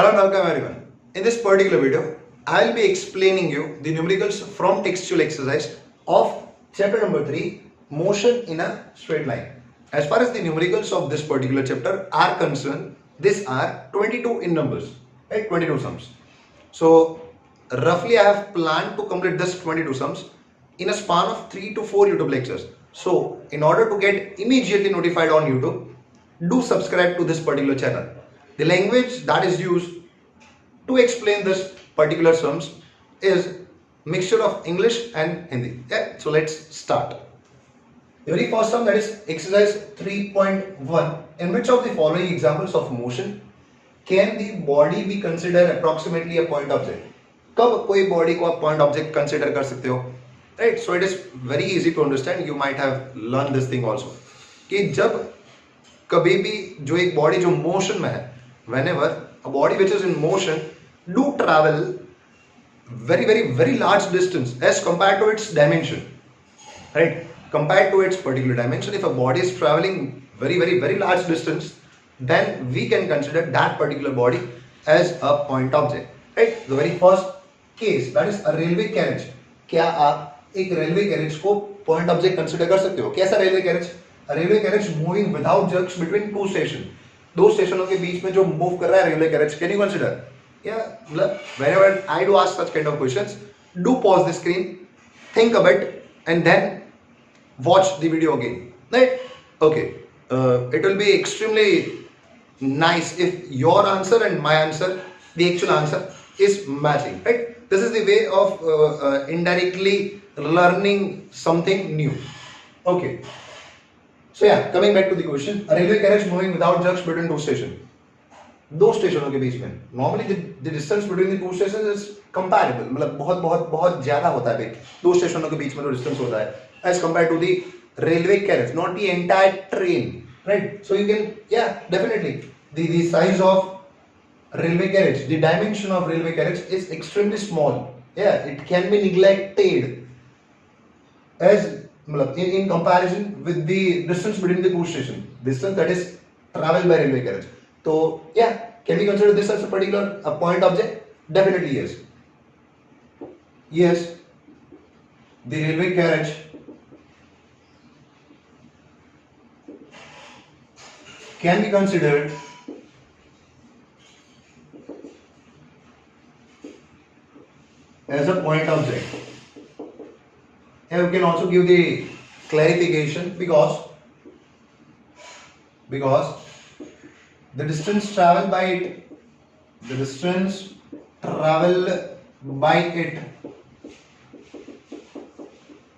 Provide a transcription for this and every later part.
Hello and welcome everyone. In this particular video, I will be explaining you the numericals from textual exercise of chapter number 3, motion in a straight line. As far as the numericals of this particular chapter are concerned, these are 22 in numbers, right? 22 sums. So roughly I have planned to complete this 22 sums in a span of 3 to 4 YouTube lectures. So in order to get immediately notified on YouTube, do subscribe to this particular channel. The language that is used to explain this particular sums is mixture of English and Hindi. Yeah, so let's start. The very first sum, that is exercise 3.1. In which of the following examples of motion can the body be considered approximately a point object? कब कोई body को आप point object consider कर सकते हो? Right, so it is very easy to understand. You might have learned this thing also. कि जब कभी भी जो एक बॉडी जो मोशन में है, whenever a body which is in motion do travel very large distance as compared to its dimension, right? Compared to its particular dimension, if a body is traveling very large distance, then we can consider that particular body as a point object, right? The very first case, that is a railway carriage. क्या आप एक railway carriage को point object consider कर सकते हो? कैसा railway carriage? Railway carriage moving without jerks between two station, दो स्टेशनों के बीच में जो मूव कर रहा है railway carriage, can you consider? या मतलब whenever I do ask such kind of questions, do pause the screen, think a bit and then watch the video again, right? Okay, it will be extremely nice if your answer and my answer, the actual answer, is matching, right? This is the way of indirectly learning something new. Okay, so yeah, coming back to the question, a railway carriage moving without jerks between two stations, दो स्टेशनों के बीच में, normally the distance between the two stations is comparable, मतलब बहुत ज्यादा होता है, दो स्टेशनों के बीच में जो distance होता है as compared to the railway carriage, not the entire train, right? So you can, yeah, definitely the size of railway carriage, the dimension of railway carriage is extremely small. Yeah, it can be neglected as in comparison with the distance between the two stations, distance that is traveled by railway carriage. So yeah, can we consider this as a particular a point object? Definitely yes. Yes, the railway carriage can be considered as a point object. And we can also give the clarification because the distance traveled by it,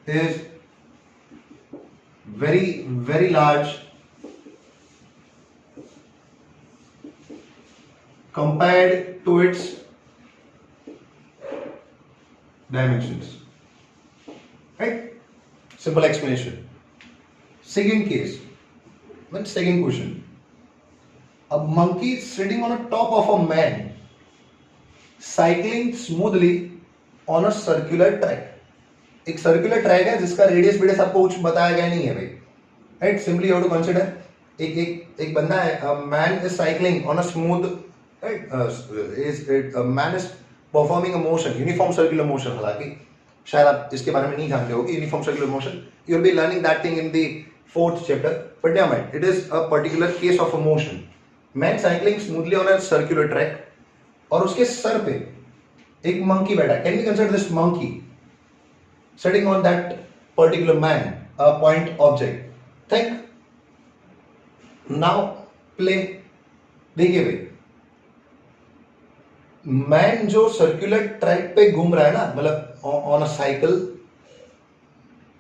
is very large compared to its dimensions, right? Simple explanation. Second case, second question. A monkey sitting on the top of a man cycling smoothly on a circular track. एक circular track है जिसका radius बेडियस आपको कुछ बताया गया नहीं है भाई, right? Simply you have to consider एक बंदा है, man is cycling on a smooth, right? Man is performing a motion, uniform circular motion. हालांकि शायद आप इसके बारे में नहीं जानते हो कि uniform circular motion, you will be learning that thing in the 4th chapter, but never mind, it is a particular case of a motion. Man cycling smoothly on a circular track, और उसके sir पे एक monkey बैठा. Can we consider this monkey sitting on that particular man a point object? Think. Now play. देखिए भाई, man जो circular track पे घूम रहा है ना, मतलब on a cycle,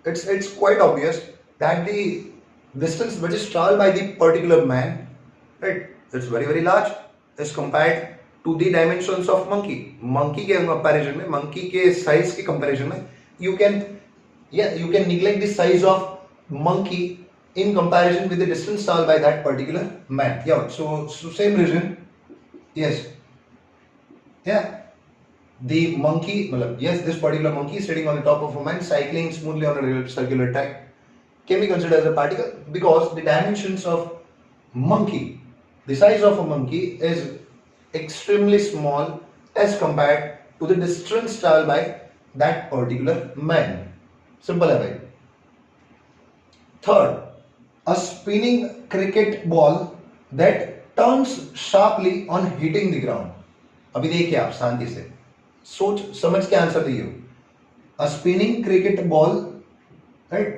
it's quite obvious that the distance which is travelled by the particular man, right, it's very large as compared to the dimensions of monkey के कंपैरिजन में, मंकी के साइज के कंपैरिजन में you can neglect the size of monkey in comparison with the distance traveled by that particular man. Yeah, so same reason. Yes, yeah, the monkey, yes, this particular monkey is sitting on the top of a man cycling smoothly on a circular track can be considered as a particle because the dimensions of monkey, the size of a monkey is extremely small as compared to the distance traveled by that particular man. Simple है भाई. Third, a spinning cricket ball that turns sharply on hitting the ground. अभी देखिए आप शांति से सोच समझ के answer दिए. A spinning cricket ball, right,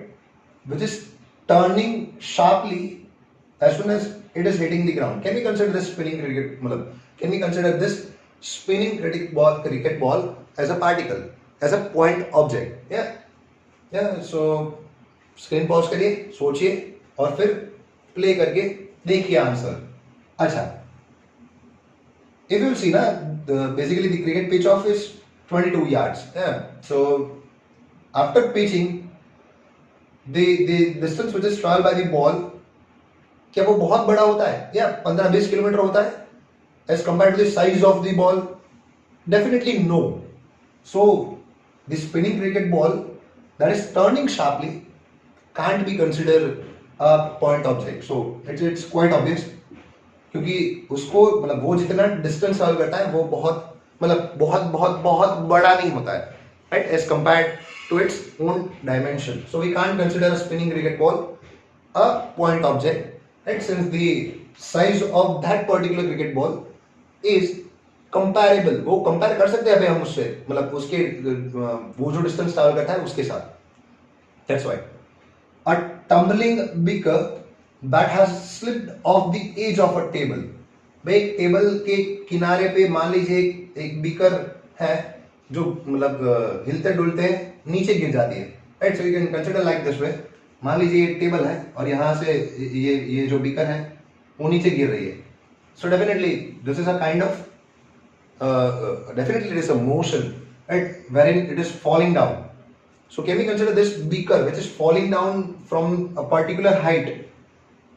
which is turning sharply as soon as it is hitting the ground. Can we consider this spinning cricket? Can we consider this spinning cricket ball as a particle, as a point object? Yeah. So screen pause करिए, सोचिए और फिर play करके देखिए answer. अच्छा, if you see na, basically the cricket pitch off is 22 yards. Yeah. So after pitching, the distance which is traveled by the ball, क्या वो बहुत बड़ा होता है? या 15-20 किलोमीटर होता है as compared to the size of the ball? Definitely no. So the spinning cricket ball that is turning sharply can't be considered a point object. So it's quite obvious, क्योंकि उसको वो जितना डिस्टेंस ट्रैवल करता है वो बहुत बड़ा नहीं होता है, right, as compared to its own dimension. So we can't consider a spinning cricket ball a point object, right, since the size of that particular cricket ball is comparable. वो compare कर सकते हैं अभी हम उससे, उसके वो जो डिस्टेंस ट्रैवल करता है उसके साथ. That's why a tumbling beaker that has slipped off the edge of a table. भाई टेबल के किनारे पे मान लीजिए एक बीकर है जो हिलते डुलते नीचे गिर जाती है, right. So you can consider like this वे. मान लीजिए एक टेबल है और यहाँ से ये जो बीकर है वो नीचे गिर रही है. So definitely this is a kind of definitely it is a motion, right, wherein it is falling down. So can we consider this beaker which is falling down from a particular height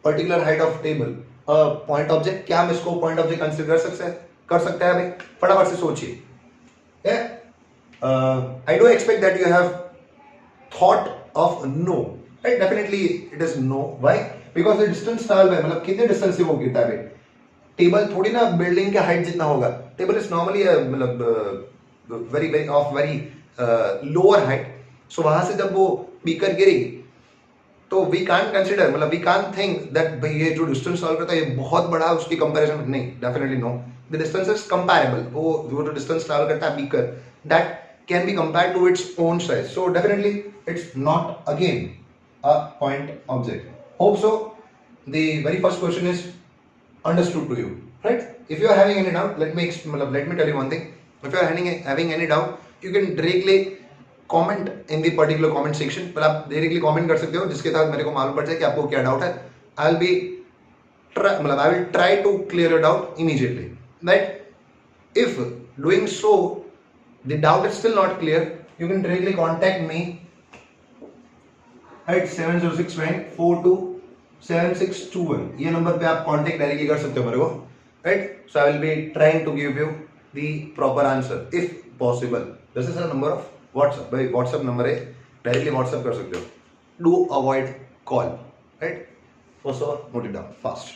of table a point object? क्या हम इसको point object consider कर सकते हैं? भाई फटाफट से सोचिए. I do expect that you have thought of no, right? Definitely it is no. Why? Because the distance travel by कितने distance से वो गिरता है? टेबल थोड़ी ना बिल्डिंग के हाइट जितना होगा. Table is normally very lower height. So वहां से जब वो बीकर गिरी तो we can't consider, we can't think that भाई ये जो डिस्टेंस ट्रैवल करता है ये बहुत बड़ा, उसकी कंपैरिजन नहीं. Definitely no. The distance is comparable. वो जो डिस्टेंस ट्रैवल करता है बीकर, that can be compared to its own size. So definitely it's not again a point object. Hope so the very first question is understood to you, right? If you are having any doubt, let me tell you one thing. If you are having any doubt, you can directly comment in the particular comment section. पर आप directly comment कर सकते हो जिसके तहत मेरे को मालूम पड़ जाए कि आपको क्या डाउट है. I will try to clear your doubt immediately, right? If doing so the doubt is still not clear, you can directly contact me at 7069427621. ये नंबर पे आप कांटेक्ट डायरेक्टली कर सकते हो मेरे को, right. So I will be trying to give you the proper answer if possible. This is a number of WhatsApp. भाई WhatsApp number है, डायरेक्टली व्हाट्सएप कर सकते हो. Do avoid call, right. First of all note it down fast.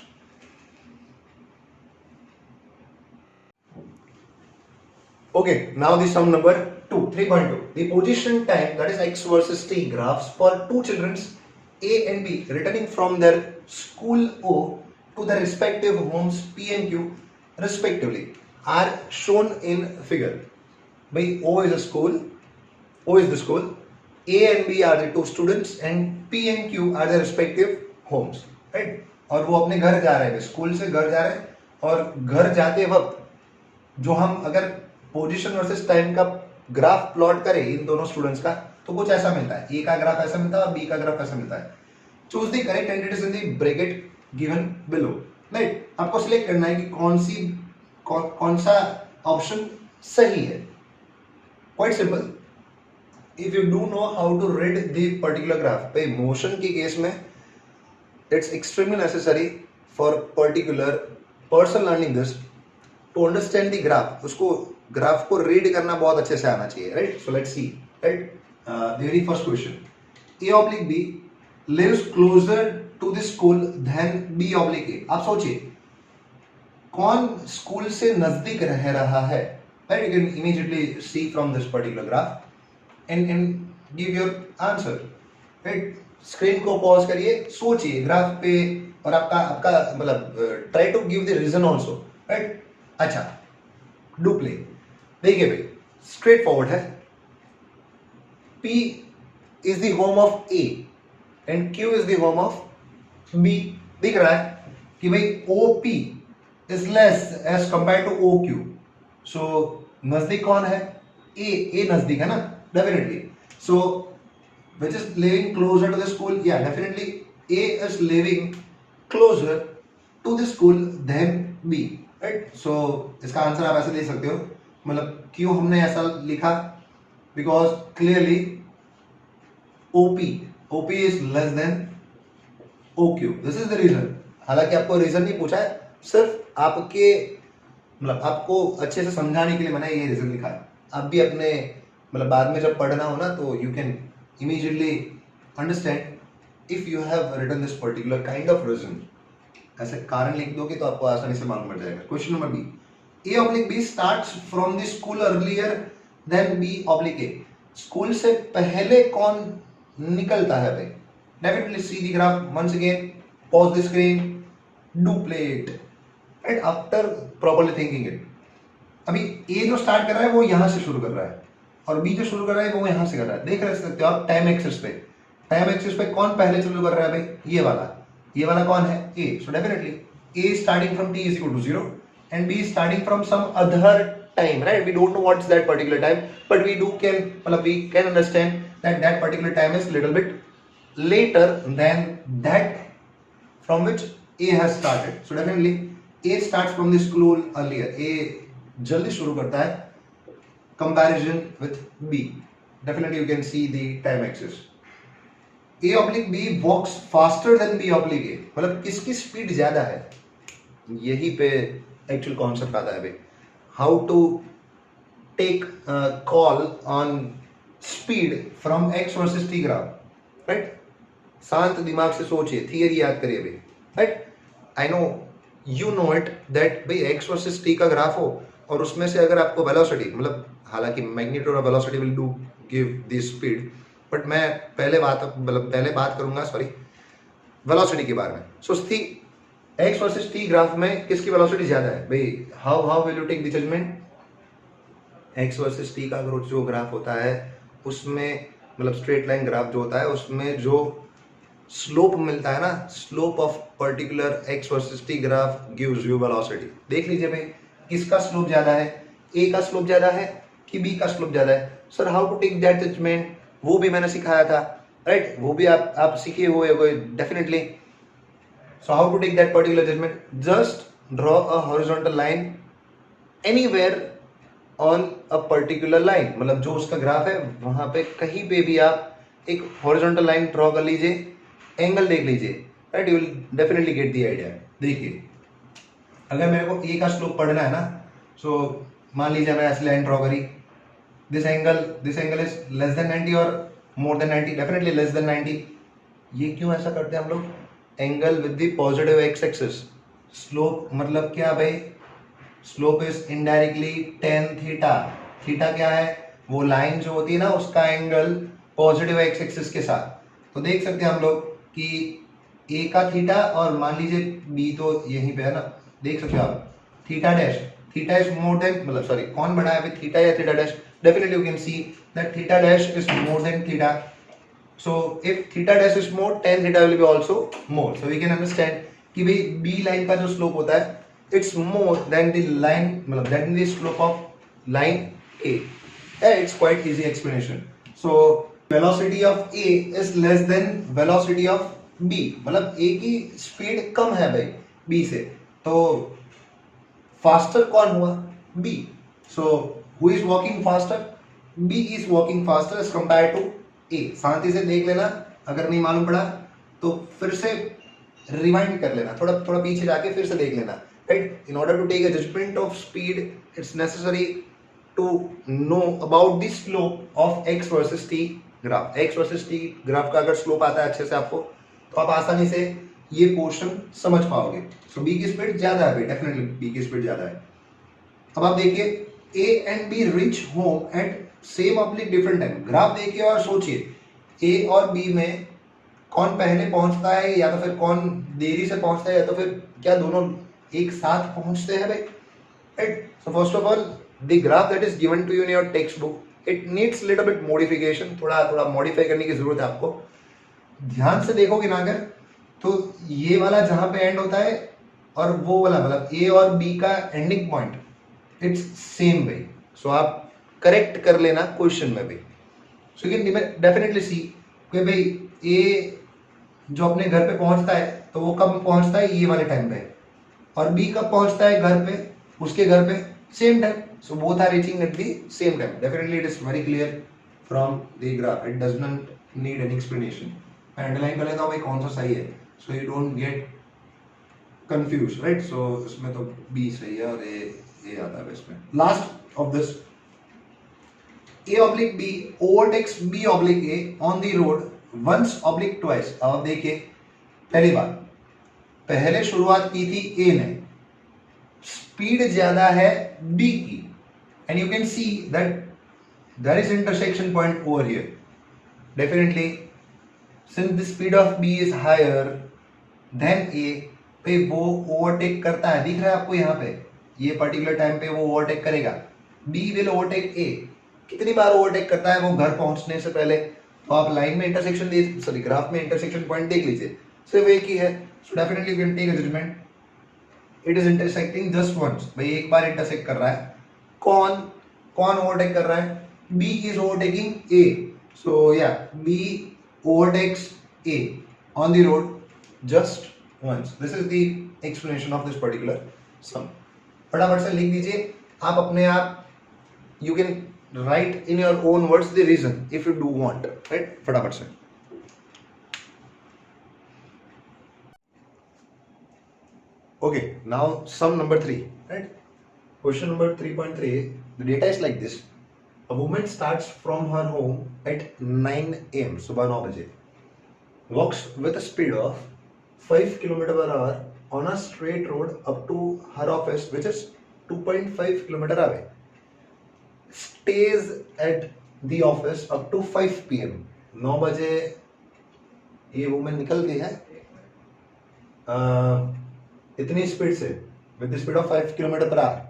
Okay, now the sum number 3.2. The position time, that is x versus t graphs for two children A and B returning from their school O to their respective homes P and Q respectively are shown in figure. By O is the school, A and B are the two students, and P and Q are their respective homes, right? और वो अपने घर जा रहे हैं, school से घर जा रहे हैं, और घर जाते वक्त जो हम अगर पोजीशन वर्सेस टाइम का ग्राफ प्लॉट करें इन दोनों स्टूडेंट्स का, तो कुछ ऐसा मिलता है. ए का ग्राफ ऐसा मिलता है और बी का ग्राफ ऐसा मिलता है. Choose the correct entities in the bracket given below, right. आपको सिलेक्ट करना है कि कौन सा ऑप्शन सही है. Quite simple. If you do know how to read the particular graph, भाई मोशन के केस में it's extremely necessary for particular person learning this to understand the graph. उसको ग्राफ को रीड करना बहुत अच्छे से आना चाहिए, right. So let's see, right. The very first question, A oblique B lives closer to the school than B oblique A. आप सोचिए, कौन स्कूल से नजदीक रह रहा है, right? You can immediately see from this particular graph and give your answer, right? Screen को pause करिए, सोचिए ग्राफ पे, और आपका आपका मतलब try to give the reason also, right? अच्छा, डू प्ले। देखिए भाई, स्ट्रेट फॉरवर्ड है। P is the home of A and Q is the home of B। दिख रहा है कि भाई OP is less as compared to OQ। So नजदीक कौन है? A नजदीक है ना, definitely। So which is living closer to the school? Yeah, definitely A is living closer to the school than B, right? So इसका answer आप ऐसे दे सकते हो, मतलब क्यों हमने ऐसा लिखा? Because clearly OP is less than OQ। This is the reason। हालांकि आपको रीजन नहीं पूछा है, सिर्फ आपके मतलब आपको अच्छे से समझाने के लिए मैंने ये रीजन लिखा है। आप भी अपने मतलब बाद में जब पढ़ना हो ना, तो you can immediately understand if you have written this particular kind of reason. ऐसे कारण लिख दोगे तो आपको आसानी से मालूम पड़ जाएगा। Question number B, A/B starts from the school earlier than B/A। School से पहले कौन निकलता है भाई? Definitely see the graph once again, pause the screen, do play it, right? After properly thinking it. अभी ए जो स्टार्ट कर रहा है वो यहां से शुरू कर रहा है, और बी जो शुरू कर रहा है वो यहां से कर रहा है। देख रहे सकते हो आप टाइम एक्सिस पे, टाइम एक्सिस पे कौन पहले शुरू कर रहा है भाई? ये वाला कौन है? A. So definitely A starting from t is equal to 0 and b starting from some other time, right? We don't know what's that particular time, but we can understand that that particular time is little bit later than that from which A has started. So definitely A starts from the school earlier। A जल्दी शुरू करता है comparison with B। Definitely you can see the time axis। A/B walks faster than B/A। मतलब किसकी speed ज्यादा है, यही पे एक्चुअल कॉन्सेप्ट आता है भाई। How to take call on speed from x versus t graph, right? शांत दिमाग से सोचिए, थियरी याद करिए भाई, right? I know you know it that भाई x वर्सेस t का ग्राफ हो और उसमें से अगर आपको वेलोसिटी, मतलब हालांकि मैग्नीट्यूड और velocity will do give the speed, but मैं पहले बात करूंगा सॉरी वेलोसिटी के बारे में। So x versus t graph में किसकी वेलोसिटी ज्यादा है भाई? How will you take the judgement? x versus t का अगर जो ग्राफ होता है उसमें मतलब स्ट्रेट लाइन ग्राफ जो होता है उसमें जो स्लोप मिलता है ना, slope of particular x versus t graph gives you velocity. देख लीजिए भाई किसका स्लोप ज्यादा है, a का स्लोप ज्यादा है कि b का स्लोप ज्यादा है? Sir how to take that judgement, वो भी मैंने सिखाया था, राइट? वो भी आप सीखे हुए हो definitely. So how to take that particular judgment? Just draw a horizontal line anywhere on a particular line। मतलब जो उसका ग्राफ है वहां पे कहीं पे भी आप एक horizontal line ड्रॉ कर लीजिए, एंगल देख लीजिए, right? You will definitely get the idea. देखिए अगर मेरे को ए का स्लोप पढ़ना है ना, सो मान लीजिए मैं ऐसी लाइन ड्रॉ करी, this angle is less than 90 और more than 90, definitely less than 90। ये क्यों ऐसा करते हैं हम लोग? Angle with the positive x axis. Slope मतलब क्या भाई? Slope is indirectly tan theta. Theta क्या है? वो लाइन जो होती है ना उसका एंगल पॉजिटिव एक्स एक्सिस के साथ। तो देख सकते हैं हम लोग कि ए का थीटा और मान लीजिए बी तो यहीं पे है ना, देख सकते हो आप theta dash, theta is more than, मतलब सॉरी कौन बड़ा है अभी, थीटा या theta dash? Definitely you can see that theta dash is more than theta. So if theta dash is more, tan theta will be also more. So we can understand कि भाई B line का जो slope होता है it's more than the line, मतलब than the slope of line A। Yeah, it's quite easy explanation। So velocity of A is less than velocity of B। मतलब A की speed कम है भाई B से, तो faster कौन हुआ? B। So who is walking faster? B is walking faster as compared to A। शांति से देख लेना, अगर नहीं मालूम पड़ा तो फिर से रिवाइंड कर लेना, थोड़ा पीछे जाके फिर से देख लेना, right? In order to take a judgement of speed it's necessary to know about the slope of x versus t graph. x versus t graph का अगर स्लोप आता है अच्छे से आपको, तो आप आसानी से ये पोर्शन समझ पाओगे। सो बी की स्पीड ज्यादा है भाई, डेफिनेटली बी की स्पीड ज्यादा है। अब आप देखिए A and B reach home at same oblique different time. Graph देखिए और सोचिए ए और बी में कौन पहले पहुंचता है, या तो फिर कौन देरी से पहुंचता है, या तो फिर क्या दोनों एक साथ पहुंचते हैं भाई, right. So first of all the graph that is given to you in your text book it needs little bit modification, थोड़ा थोड़ा मॉडिफाई करने की जरूरत है आपको। ध्यान से देखोगे ना अगर, तो ये वाला जहां पे एंड होता है और वो वाला मतलब ए और बी का ending point it's same way. So आप करेक्ट कर लेना क्वेश्चन में भी। So you can definitely see कि भाई ए जो अपने घर पे पहुंचता है तो वो कब पहुंचता है, ये वाले टाइम पे, और बी कब पहुंचता है घर पे, उसके घर पे same time. So both are reaching at the same time. Definitely it is very clear from the graph, it does not need any explanation. मैं अंडरलाइन कर लेता हूँ भाई कौन सा सही है, so you don't get confuse, right. So इसमें तो बी सही है और ए आता है इसमें। Last of this, A oblique B overtakes B oblique A on the road once oblique twice। अब देखिए पहली बार, पहले शुरुआत की थी A ने, स्पीड ज्यादा है B की, and you can see that there is intersection point over here. Definitely since the speed of B is higher than A पे वो ओवरटेक करता है, दिख रहा है आपको यहाँ पे, ये पर्टिकुलर टाइम पे वो ओवरटेक करेगा। B will overtake A। कितनी बार ओवरटेक करता है वो घर पहुंचने से पहले, तो आप लाइन में इंटरसेक्शन दे, सॉरी ग्राफ में इंटरसेक्शन पॉइंट देख लीजिए, सिर्फ एक ही है। So definitely you can take a judgement it is intersecting just once. भाई एक बार इंटरसेक्ट कर रहा है, कौन कौन ओवरटेक कर रहा है, B is overtaking A। So yeah, B overtakes A on the road just once. This is the explanation of this particular sum. फटाफट से लिख दीजिए आप अपने आप, you can write in your own words the reason if you do want, right? फटाफट से। Okay, now sum number 3, right? Question number 3.3, the data is like this. A woman starts from her home at 9 a.m. सुबह 9 बजे, walks with a speed of 5 km/h on a straight road up to her office which is 2.5 km away, stays at the office up to 5 p.m. 9 बजे ये women निकल गई है इतनी speed से, with the speed of 5 km/h.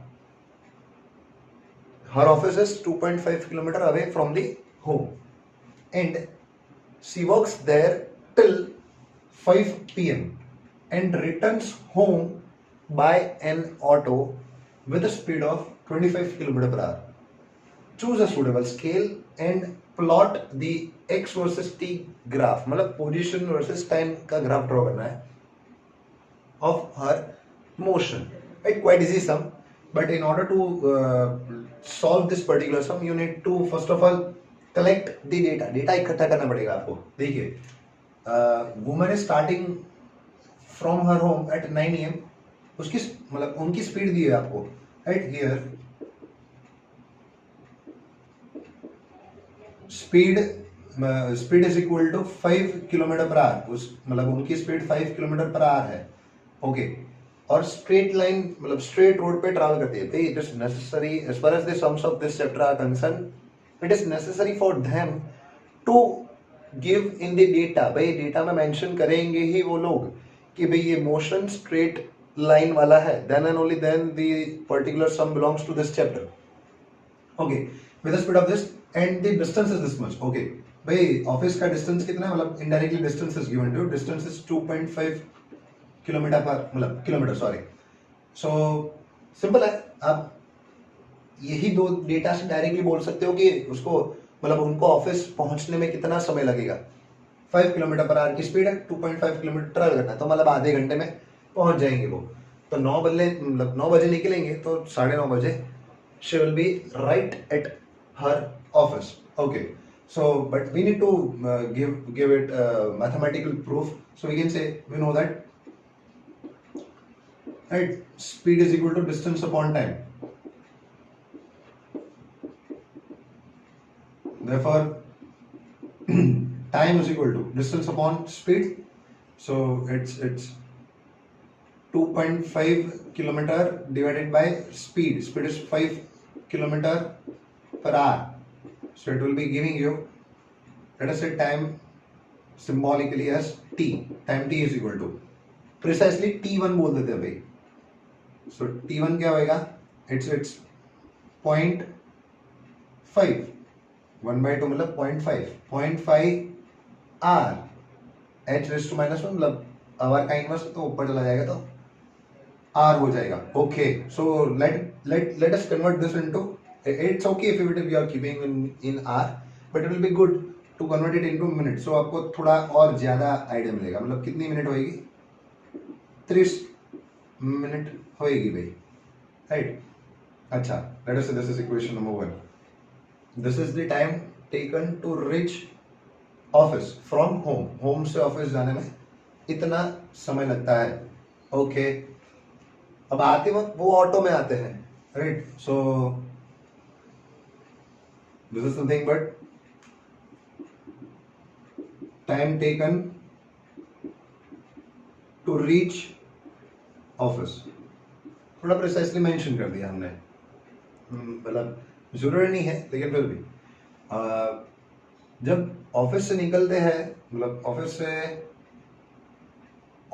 Her office is 2.5 km away from the home and she works there till 5 p.m. and returns home by an auto with a speed of 25 km/h. Choose a suitable scale and plot the x versus t graph, मतलब position versus time का graph draw करना है of her motion, right? Quite easy sum, but in order to solve this particular sum you need to first of all collect the data इकट्ठा करना पड़ेगा आपको। देखिए woman is starting from her home at 9 AM, उसकी मतलब उनकी speed दी है आपको, right. Here speed is equal to 5 km/h, उस मतलब उनकी स्पीड 5 km/h है, ओके। और स्ट्रेट लाइन मतलब स्ट्रेट रोड पे ट्रैवल करती है। It is necessary as far as the sums of this chapter are concern, it is necessary for them to give in the data. भाई data में mention करेंगे ही वो लोग कि भाई ये मोशन स्ट्रेट लाइन वाला है, then and only then the particular sum belongs to this chapter, okay. With the speed of this and the distance is this much, okay. भाई ऑफिस का डिस्टेंस कितना है, मतलब indirectly distance is given to, distance is 2.5 kilometre per, मतलब kilometre, sorry. So simple है, आप यही दो डेटा से डायरेक्टली बोल सकते हो कि उसको मतलब उनको ऑफिस पहुंचने में कितना समय लगेगा। 5 km/h की स्पीड है, 2.5 किलोमीटर ट्रैवल करना है, तो मतलब आधे घंटे में पहुंच जाएंगे वो। तो 9 बजे मतलब 9 बजे निकलेंगे तो 9:30 बजे she will be right at her office, okay. So but we need to give it mathematical proof, so we can say we know that, right, speed is equal to distance upon time. Therefore time is equal to distance upon speed. So it's 2.5 kilometer divided by speed. Speed is 5 kilometer per hour. So it will be giving you, let us say, time symbolically as t. Time t is equal to precisely t1 बोल देते हैं भाई. So t1 क्या होएगा? It's 0.5. 1/2 मतलब 0.5 r. h raised to -1 मतलब our का inverse तो ऊपर चला जाएगा तो r हो जाएगा. Okay, so let us convert this into, it's okay if we are keeping in r, but it will be good to convert it into minutes. So आपको थोड़ा और ज्यादा आइडिया मिलेगा. मतलब कितनी मिनट होएगी? 30 मिनट होएगी भाई, राइट? अच्छा, let us say this is equation number 1. This is the time taken to reach office from home. Home से ऑफिस जाने में इतना समय लगता है. ओके, अब आते वक्त वो ऑटो में आते हैं, right? So this is nothing but time taken to reach office. थोड़ा प्रिसाइसली मेंशन कर दिया हमने, मतलब जरूरी नहीं है लेकिन फिर भी जब ऑफिस से निकलते हैं, मतलब ऑफिस से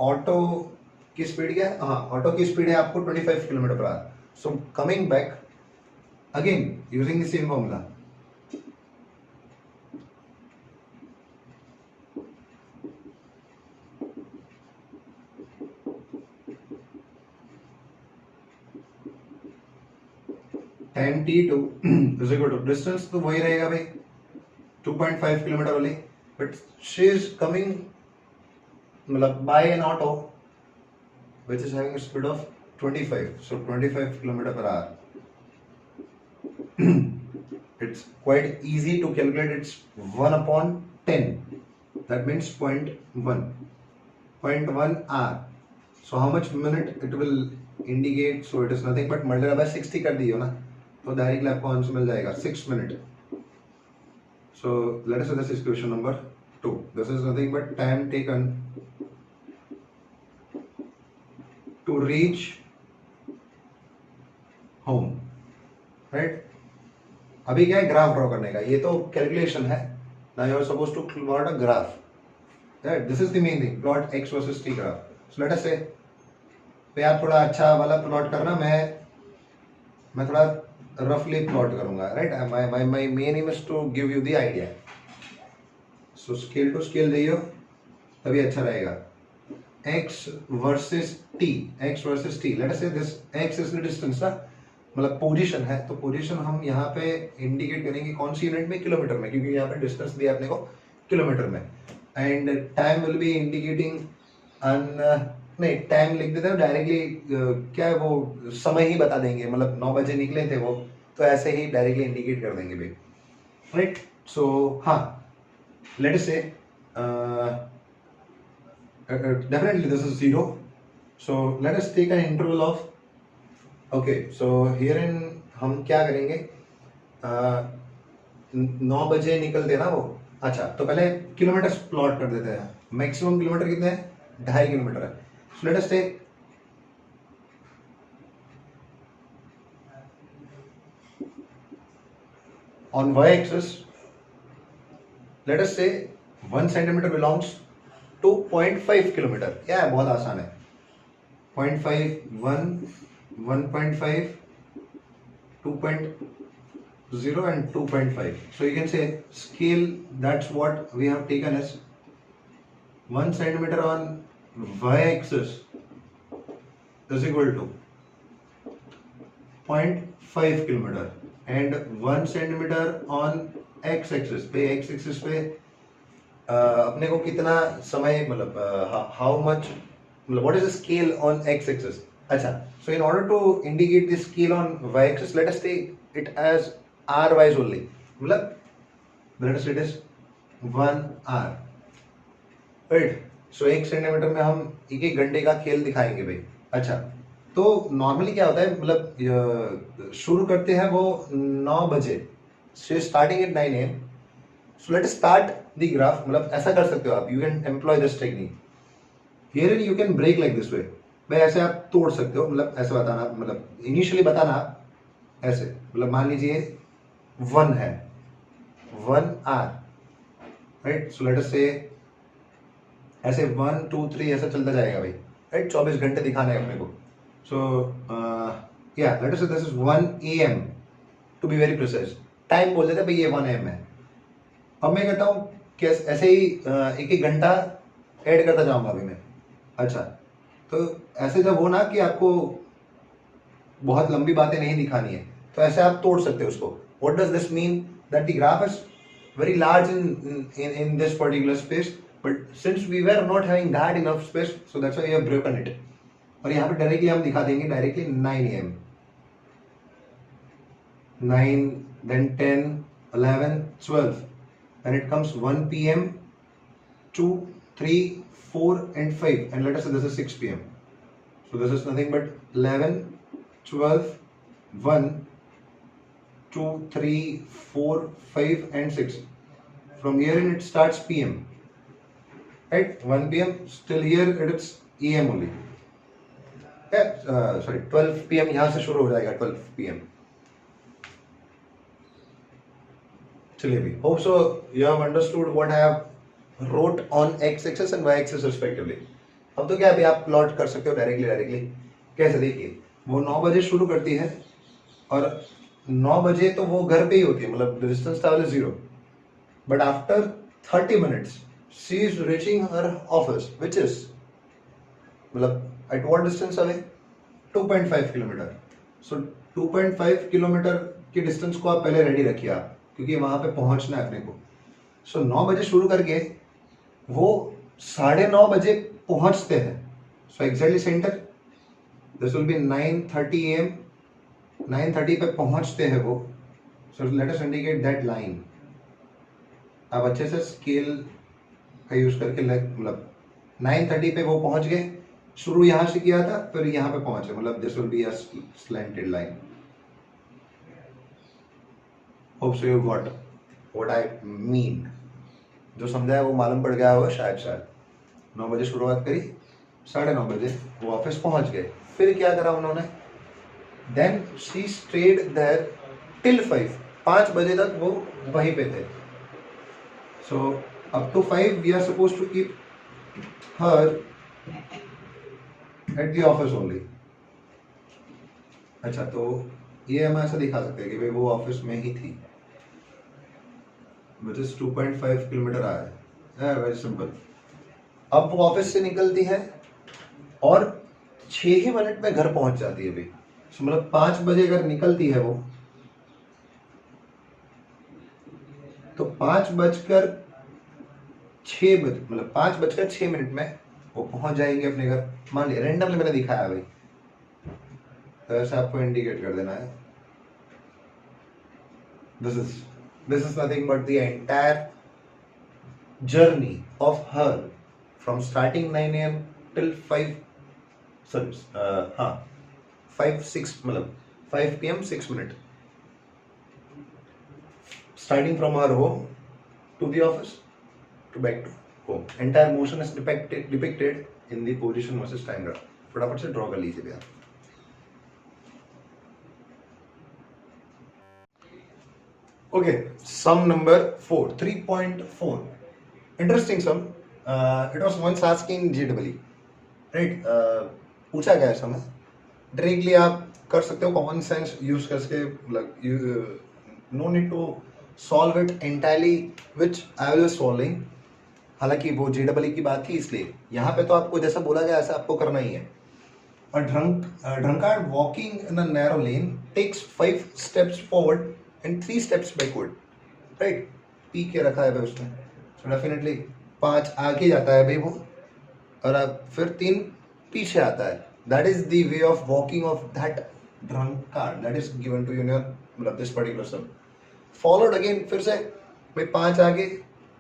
ऑटो की स्पीड क्या है? हाँ, ऑटो की स्पीड है आपको 25 kilometre per hour. So coming back again using the same formula, time t2 is equal to, distance तो वही रहेगा भाई 2.5 किलोमीटर वाली, बट शी इज कमिंग मतलब by an auto which is having a speed of 25, so 25 kilometer per hour. It's quite easy to calculate. It's 1/10, that means 0.1 hour. So how much minute it will indicate? So it is nothing but multiply by 60 कर दियो ना, तो directly आपको answer मिल जाएगा 6 minute. So let us say this is question number 2. This is nothing but time taken to reach home, right? अभी क्या है? Graph draw करने का. ये तो कैलकुलेशन है. Now you are supposed to plot a graph, right? This is the main thing. Plot x versus t graph. So let us say, तो आप थोड़ा अच्छा वाला प्लॉट करना, मैं थोड़ा रफली प्लॉट करूंगा, right? my main aim is to give you the idea. So scale to scale जाइयो तभी अच्छा रहेगा. x versus t. Let us say this x is the distance ना, मतलब पोजीशन है, तो पोजीशन हम यहाँ पे इंडिकेट करेंगे कौन सी यूनिट में? किलोमीटर में, क्योंकि यहाँ पे डिस्टेंस दिया अपने को किलोमीटर में. And time will be indicating नहीं, टाइम लिख देते हैं डायरेक्टली. क्या है वो, समय ही बता देंगे. मतलब 9 बजे निकले थे वो, तो ऐसे ही डायरेक्टली इंडिकेट कर देंगे भाई, राइट? सो हाँ, लेट अस से definitely this is 0. So let us take an interval of, okay, so herein हम क्या करेंगे? 9 बजे निकलते ना वो. अच्छा, तो पहले किलोमीटर प्लॉट कर देते हैं. मैक्सिमम किलोमीटर कितने हैं? 2.5 किलोमीटर है. So let us take on y-axis, let us say 1 centimeter belongs to 0.5 kilometre. क्या है? बहुत आसान है. 0.5, 1, 1.5, 2.0 and 2.5. So you can say scale, that's what we have taken as 1 centimeter on y-axis is equal to 0.5 kilometre and 1 centimeter on x-axis पे, x-axis पे अपने को कितना समय, मतलब हाउ मच, मतलब what is the scale on X axis. अच्छा, so in order to indicate the scale on Y axis, let us take it as R wise only. मतलब let us it is 1 are, right? So 1 centimetre में हम 1 घंटे का खेल दिखाएंगे भाई. अच्छा, तो नॉर्मली क्या होता है, मतलब शुरू करते हैं वो 9 बजे, starting at 9 AM. So let us start the graph. मतलब ऐसा कर सकते हो आप, you can employ this technique. Here you can break like this way, भाई ऐसे आप तोड़ सकते हो, मतलब ऐसे बताना, मतलब इनिशियली बताना ऐसे, मतलब मान लीजिए 1 है, 1 are, right, so let us say ऐसे 1 2 3 ऐसा चलता जाएगा भाई, राइट, 24 घंटे दिखाना है अपने को। सो या let us say this is 1 AM to be very precise, time बोल देते भाई ये 1 AM है। अब मैं कहता हूँ कि ऐसे ही एक एक घंटा ऐड करता जाऊंगा अभी मैं। अच्छा, तो ऐसे जब हो ना कि आपको बहुत लंबी बातें नहीं दिखानी है, तो ऐसे आप तोड़ सकते हो उसको। What does this mean, that the graph is very large in this particular space, but since we were not having that enough space, so that's why we have broken it। और यहाँ पे डायरेक्टली हम दिखा देंगे directly 9 AM, 9, then 10, 11, 12, and it comes 1 PM, 2, 3, 4 and 5, and let us say this is 6 PM, so this is nothing but 11, 12, 1, 2, 3, 4, 5 and 6, from here in it starts PM, right, 1 PM, still here it is AM only, sorry 12 PM यहाँ से शुरू हो जाएगा, 12 PM। चलिए भी, hope so you have understood what I have wrote on x axis and y axis respectively। अब तो क्या अभी आप प्लॉट कर सकते हो डायरेक्टली। कैसे, देखिए वो 9 बजे शुरू करती है और 9 बजे तो वो घर पे ही होती है, मतलब distance travel is 0, but after 30 minutes she is reaching her office which is, मतलब at what distance away, 2.5 kilometre. सो 2.5 किलोमीटर की डिस्टेंस को आप पहले रेडी रखिए आप, क्योंकि वहां पे पहुंचना है अपने को। सो 9 बजे शुरू करके वो 9:30 बजे पहुंचते हैं। So exactly centre, this will be 9:30 AM, 9:30 पे पहुंचते हैं वो। सो let us indicate that line. आप अच्छे से स्केल का यूज करके मतलब 9:30 पे वो पहुंच गए, शुरू यहां से किया था फिर यहां पे पहुंचे, मतलब this will be a slanted line. Hope so you got what I mean. जो समझाया वो मालूम पड़ गया होगा शायद। 9 बजे शुरुआत करी, 9:30 बजे वो ऑफिस पहुंच गए। फिर क्या करा उन्होंने, then she stayed there till 5 बजे तक वो वहीं पे थे। So up to 5 we are suppose to keep her at the office only. अच्छा, तो ये हम ऐसा दिखा सकते हैं कि भाई वो ऑफिस में ही थी, विच इज 2.5 किलोमीटर आया है, वेरी सिंपल। अब वो ऑफिस से निकलती है और 6 ही मिनट में घर पहुंच जाती है भाई। मतलब 5 बजे अगर निकलती है वो, तो 5:06 मतलब 5:06 में वो पहुंच जाएंगे अपने घर। मान लिया रेंडमली मैंने दिखाया भाई, तो ऐसे आपको इंडिकेट कर देना है। This is nothing but the entire journey of her from starting 9 AM till 5 6 मतलब 5 PM 6 minute, starting from our home to the office to back to home। entire motion is depicted in the position versus time graph। फटाफट से draw कर लीजिए भैया। Okay, some number 4, 3.4, interesting sum. It was once asked in JEE, right. पूछा गया है सम, directly आप कर सकते हो कॉमन सेंस यूज करके, मतलब no need to solve it entirely which I will solving. हालांकि वो JEE की बात थी, इसलिए यहाँ पे तो आपको जैसा बोला गया ऐसा आपको करना ही है। A drunkard walking in a narrow lane takes 5 steps forward and 3 steps backward, right? P के रखा है भाई उसने, so definitely 5 आगे जाता है भाई वो, और अब फिर 3 पीछे आता है। That is the way of walking of that drunkard that is given to you in your, मतलब this particular sum। Followed again फिर से भाई 5 आगे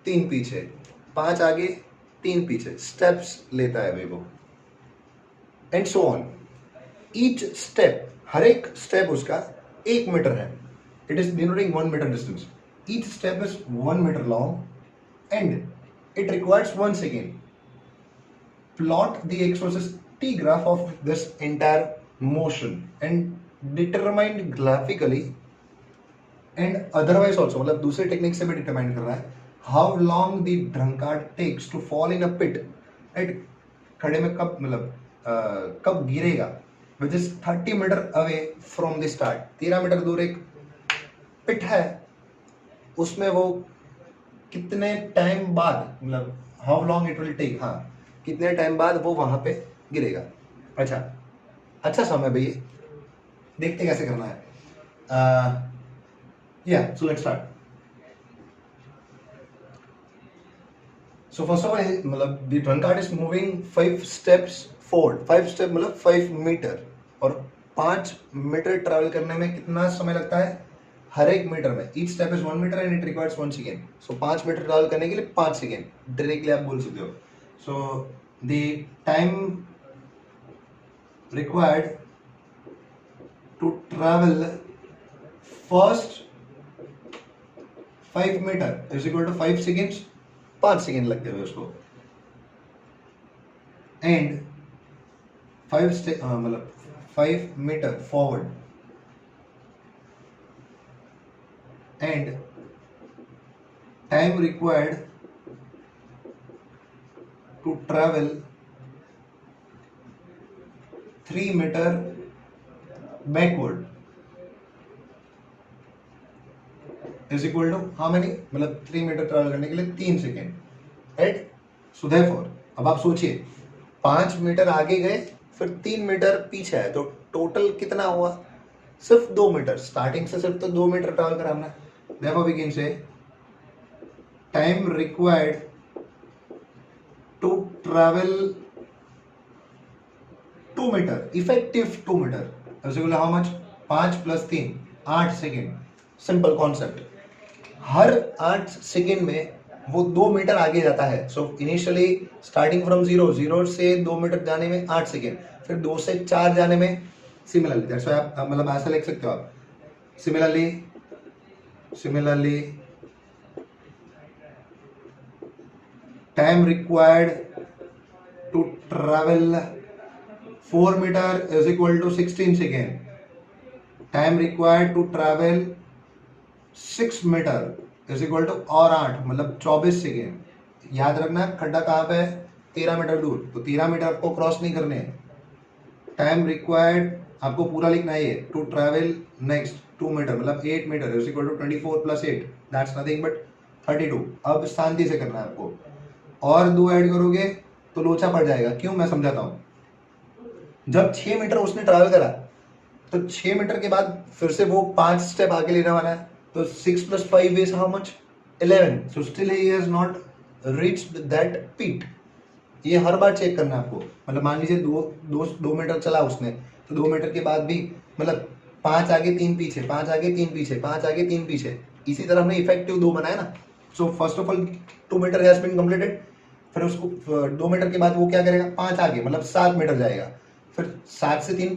3 पीछे, 5 आगे 3 पीछे, steps लेता है भाई वो, and so on. Each step, हर एक स्टेप उसका 1 मीटर है। It is denoting 1 metre distance. Each step is 1 metre long and it requires 1 second. plot the x versus t graph of this entire motion and determine graphically and otherwise also, मतलब दूसरे technique से भी determine कर रहा है how long the drunkard takes to fall in a pit at, खड़े में कब मतलब कब गिरेगा, which is 30 metre away from the start, 13 metre दूर एक पिट है, उसमें वो कितने टाइम बाद, मतलब how long it will take, हाँ कितने टाइम बाद वो वहां पे गिरेगा। अच्छा समय भैया, देखते कैसे करना है। Yeah, so let's start. So first of all, मतलब the drunkard is moving 5 steps forward. 5 step मतलब 5 मीटर, और 5 मीटर ट्रैवल करने में कितना समय लगता है हर एक मीटर में। Each step is 1 meter and it requires 1 second. So 5 metre travel करने के लिए 5 सेकेंड डायरेक्टली आप बोल सकते हो। So the time required to travel first 5 metre is equal to 5 seconds, 5 second लगते हुए उसको, एंड 5 मतलब 5 metre forward and time required to travel 3 metre backward is equal to how many, मतलब 3 मीटर ट्रैवल करने के लिए 3 सेकेंड, राइट। सो देयरफॉर अब आप सोचिए 5 मीटर आगे गए फिर 3 मीटर पीछे है, तो टोटल कितना हुआ, सिर्फ 2 मीटर, स्टार्टिंग से सिर्फ तो 2 मीटर ट्रैवल कराना है। Therefore we can say time required to travel 2 metre, effective 2 metre is equal how much, 5 + 3 8 second. Simple concept, हर 8 सेकेंड में वो 2 मीटर आगे जाता है। सो इनिशियली स्टार्टिंग फ्रॉम 0 से 2 मीटर जाने में 8 सेकेंड, फिर 2 से 4 जाने में, सिमिलरली दैट्स व्हाई आप मतलब ऐसा लिख सकते हो आप, similarly time required to travel 4 metre is equal to 16 second, time required to travel 6 metre is equal to और 8 मतलब 24 सेकेंड। याद रखना खड्डा कहाँ पे है, 13 मीटर दूर, तो 13 मीटर आपको क्रॉस नहीं करने हैं। टाइम रिक्वायर्ड आपको पूरा लिखना है, टू ट्रैवल नेक्स्ट 2 मीटर मतलब 8 metre is equal to 24 + 8 that's nothing but 32। अब शांति से करना है आपको, और 2 ऐड करोगे तो लोचा पड़ जाएगा। क्यों, मैं समझाता हूँ। जब 6 मीटर उसने ट्रैवल करा तो 6 मीटर के बाद फिर से वो 5 स्टेप आगे लेने वाला है, तो 6 + 5 is how much, 11. So still he has not reached that peak. ये हर बार चेक करना है आपको। मतलब मान लीजिए 2 मीटर चला उसने, तो 2 मीटर के बाद भी मतलब 5 आगे 3 पीछे, 5 आगे 3 पीछे, 5 आगे 3 पीछे, इसी तरह हमने इफेक्टिव 2 बनाया ना। So first of all 2 metre has been completed, फिर उसको 2 मीटर के बाद वो क्या करेगा, 5 आगे मतलब 7 मीटर जाएगा, फिर 7 से 3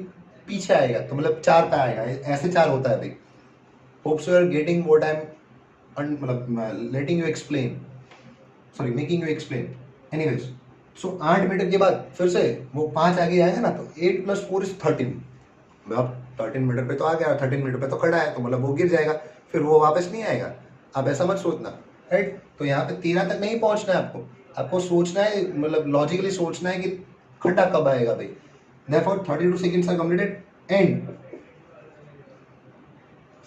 पीछे आएगा तो मतलब 4 पे आएगा। ऐसे 4 होता है भाई। Hopes you are getting what I'm letting you explain, sorry making you explain. Anyways, so 8 metre के बाद फिर से वो 5 आगे आएगा ना, तो 8 + 4 is 13। अब 13 मीटर पे तो आ गया, 13 मीटर पे तो खड़ा है, तो मतलब वो गिर जाएगा, फिर वो वापस नहीं आएगा। आप ऐसा मत सोचना, राइट। तो यहाँ पे 13 तक नहीं पहुंचना है आपको सोचना है, मतलब लॉजिकली सोचना है कि खड्डा कब आएगा भाई। Therefore 32 seconds are completed, and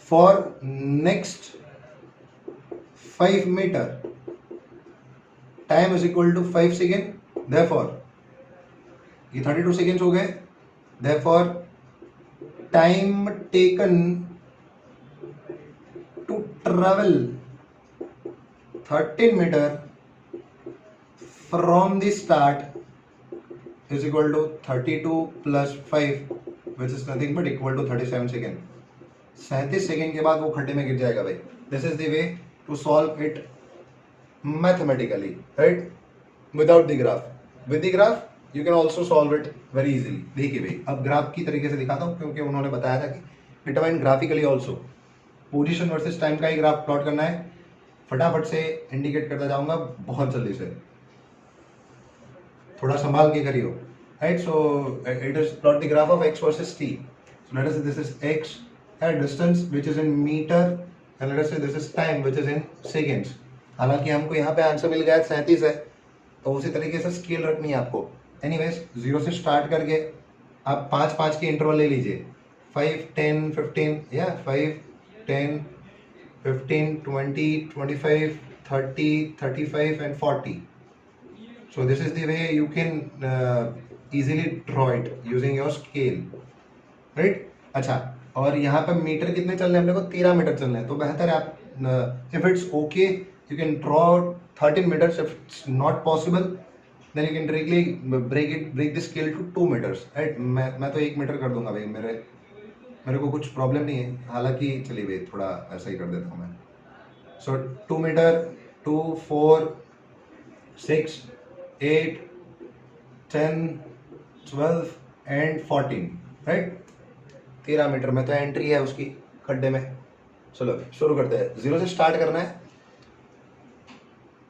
for next 5 meter time is equal to 5 second. Therefore ये 32 seconds हो गए। Therefore time taken to travel 13 meter from the start is equal to 32 + 5 which is nothing but equal to 37 second. 37 second के बाद वो खड्डे में गिर जाएगा भाई। This is the way to solve it mathematically, right, without the graph. With the graph you can also solve it very easily. देखिए भाई, अब ग्राफ की तरीके से दिखाता हूँ, क्योंकि उन्होंने बताया था कि determine graphically also. Position versus time का ही ग्राफ प्लॉट करना है। फटाफट से इंडिकेट करता जाऊंगा बहुत जल्दी से। थोड़ा संभाल के करियो, right. So it is plot the graph of x versus t. So let us say this is x and distance which is in meter and let us say this is time which is in seconds. हालांकि हमको यहाँ पे answer मिल गया 37 है, तो उसी तरीके से स्केल रखनी है आपको. एनीवेज 0 से स्टार्ट करके आप 5-5 के इंटरवल ले लीजिए, 5, 10, 15 या 5, 10, 15, 20, 25, 30, 35 and 40. So this is the way you can easily draw it using your scale, right? अच्छा, और यहाँ पे मीटर कितने चल रहे हैं, हमने को 13 मीटर चल रहे हैं, तो बेहतर है आप if it's okay you can draw 13 meters. If it's not possible then you can directly break the scale to 2 meters, right? मैं तो 1 मीटर कर दूंगा भाई, मेरे को कुछ प्रॉब्लम नहीं है. हालांकि चलिए भाई थोड़ा ऐसा ही कर देता हूँ मैं. सो 2 मीटर, 2, 4, 6, 8, 10, 12 एंड 14, राइट. 13 मीटर में तो एंट्री है उसकी खड्डे में. चलो शुरू करते हैं, 0 से स्टार्ट करना है.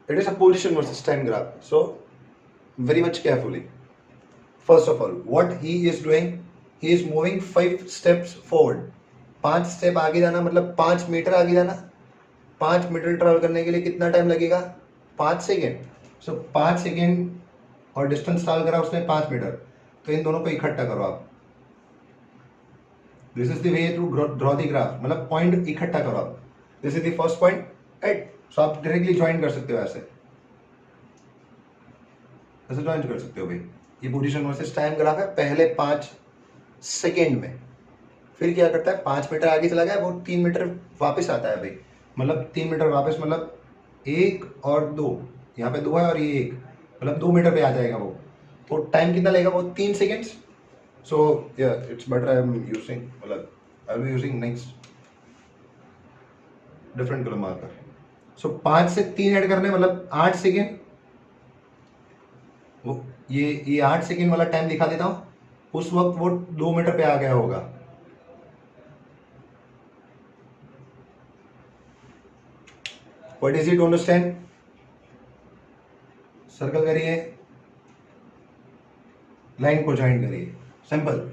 It is a position versus time graph, so very much carefully. First of all what he is doing, he is moving 5 steps forward. 5 step आगे जाना मतलब 5 मीटर आगे जाना. 5 मीटर ट्रेवल करने के लिए कितना टाइम लगेगा, 5 सेकेंड. सो 5 सेकेंड और डिस्टेंस ट्रेवल करा उसने 5 मीटर, तो इन दोनों को इकट्ठा करो आप. This is the way to draw the graph, मतलब पॉइंट इकट्ठा करो आप. This is the first point, right. So आप डायरेक्टली ज्वाइन कर सकते हो, ऐसे ज्वाइन कर सकते हो भाई. ये पोजीशन वर्सेस टाइम ग्राफ है पहले 5 सेकेंड में. फिर क्या करता है, 5 मीटर आगे चला गया, वो 3 मीटर वापस आता है भाई. मतलब 3 मीटर वापस मतलब 1 और 2, यहाँ पे 2 है और ये 1, मतलब 2 मीटर पे आ जाएगा वो. तो टाइम कितना लगेगा वो 3 सेकेंड्स. सो या it's better I am using, मतलब I will be using next different colour marker. So 5 से 3 ऐड करने मतलब 8 सेकेंड. वो ये 8 सेकेंड वाला टाइम दिखा देता हूँ. उस वक्त वो 2 मीटर पे आ गया होगा. What is it to understand? Circle करिए, लाइन को ज्वाइन करिए, सिंपल.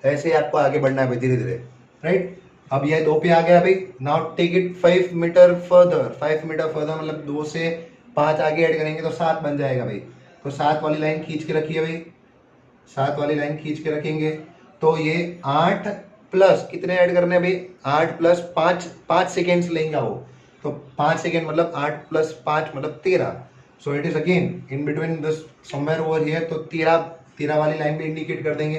ऐसे ही आपको आगे बढ़ना है धीरे धीरे, राइट. अब ये 2 पे आ गया भाई. Now take it 5 metre further. 5 metre further मतलब 2 से 5 आगे ऐड करेंगे तो 7 बन जाएगा भाई. तो 7 वाली लाइन खींच के रखिए भाई. 7 वाली लाइन खींच के रखेंगे तो ये 8 प्लस कितने ऐड करने हैं भाई, 8 प्लस 5 सेकेंड्स लेंगे वो. तो 5 सेकेंड मतलब 8 प्लस 5 मतलब 13. So it is again in between this somewhere over here. तो 13 वाली लाइन भी इंडिकेट कर देंगे,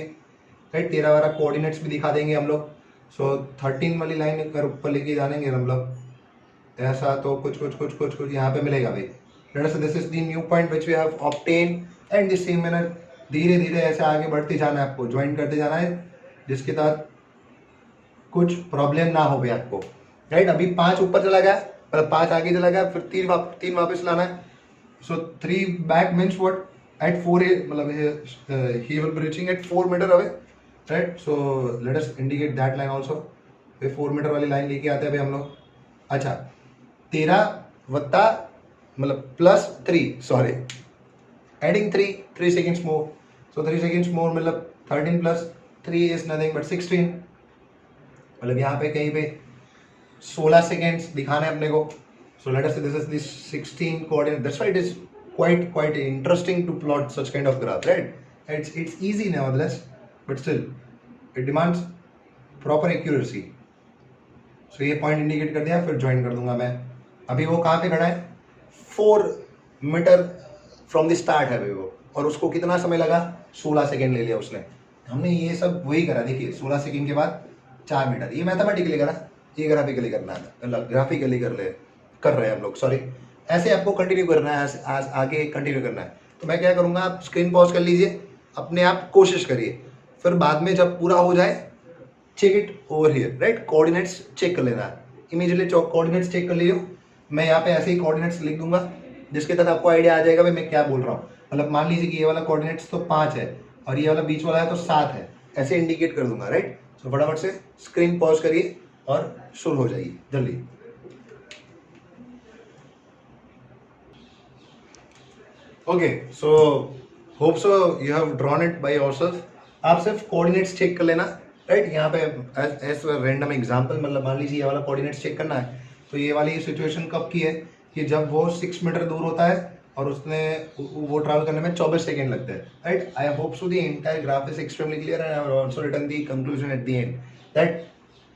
राइट. 13 वाला कोऑर्डिनेट्स भी दिखा देंगे हम लोग. सो 13 वाली लाइन अगर ऊपर लेके जानेंगे हम लोग ऐसा, तो कुछ यहाँ पे मिलेगा भाई. Let us say this is the new point which we have obtain and the same manner. धीरे धीरे ऐसे आगे बढ़ते जाना है आपको, ज्वाइन करते जाना है, जिसके तहत कुछ प्रॉब्लम ना हो भाई आपको, राइट. अभी 5 ऊपर चला गया, मतलब 5 आगे चला गया, फिर 3 वापस लाना है. So 3 back means what, at 4 मतलब he will be reaching at 4 metre away, right. So let us indicate that line also. 4 metre वाली लाइन लेके आते हैं भाई हम लोग. अच्छा 13 वत्ता मतलब प्लस 3, सॉरी एडिंग 3 सेकेंड्स मोर. सो 3 सेकेंड्स मोर मतलब 13 प्लस 3 इज नथिंग बट 16. मतलब यहाँ पे कहीं पे 16 सेकेंड्स दिखाना है अपने को. सो let us say this is the 16 coordinate. That's why it is quite interesting to plot such kind of graph, right? It's easy nevertheless, but still it demands proper accuracy. So ये point indicate कर दिया, फिर join कर दूंगा मैं. अभी वो कहाँ पे खड़ा है, 4 मीटर फ्रॉम द स्टार्ट है भाई वो. और उसको कितना समय लगा, 16 सेकेंड ले लिया उसने. हमने ये सब वही करा, देखिए 16 सेकेंड के बाद 4 मीटर. ये मैथमेटिकली करा, ये ग्राफिकली करना है, ग्राफिकली कर रहे हैं हम लोग, सॉरी. ऐसे आपको कंटिन्यू करना है, आगे कंटिन्यू करना है. तो मैं क्या करूँगा, आप स्क्रीन पॉज कर लीजिए, अपने आप कोशिश करिए, फिर बाद में जब पूरा हो जाए check it over here, right. Coordinates check कर लेना है, इमीडिएटली कोऑर्डिनेट्स चेक कर लियो. मैं यहाँ पे ऐसे ही कोऑर्डिनेट्स लिख दूंगा, जिसके तहत आपको आइडिया आ जाएगा भाई मैं क्या बोल रहा हूँ. मतलब मान लीजिए कि ये वाला कोऑर्डिनेट्स तो 5 है और ये वाला बीच वाला है तो 7 है, ऐसे इंडिकेट कर दूंगा, राइट. सो फटाफट से स्क्रीन पॉज करिए और शुरू हो जाइए जल्दी. Okay, so hope so you have drawn it by yourself. आप सिर्फ कोऑर्डिनेट्स चेक कर लेना, राइट। यहाँ पे एज रैंडम एग्जांपल, मतलब मान लीजिए ये वाला कोऑर्डिनेट्स चेक करना है, तो ये वाली सिचुएशन कब की है कि जब वो 6 मीटर दूर होता है और उसने वो ट्रैवल करने में 24 सेकेंड लगते हैं, right. I hope so the entire graph is extremely clear and I have also written the conclusion at the end that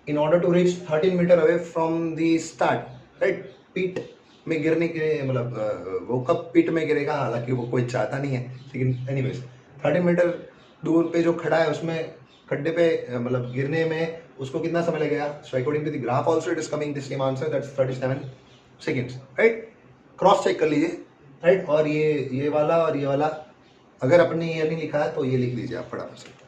in order to reach 13 metre away from the start, right, pit में गिरने के लिए, मतलब वो कब पीट में गिरेगा, हालांकि वो कोई चाहता नहीं है, लेकिन एनीवेज 13 मीटर दूर पे जो खड़ा है उसमें खड्डे पे मतलब गिरने में उसको कितना समय लगेगा। So according to the graph also it is coming the same answer, that's 37 seconds, right. Cross check कर लीजिए, राइट। और ये वाला और ये वाला, अगर अपने ये नहीं लिखा है तो ये लिख लीजिए आप फटाफट से।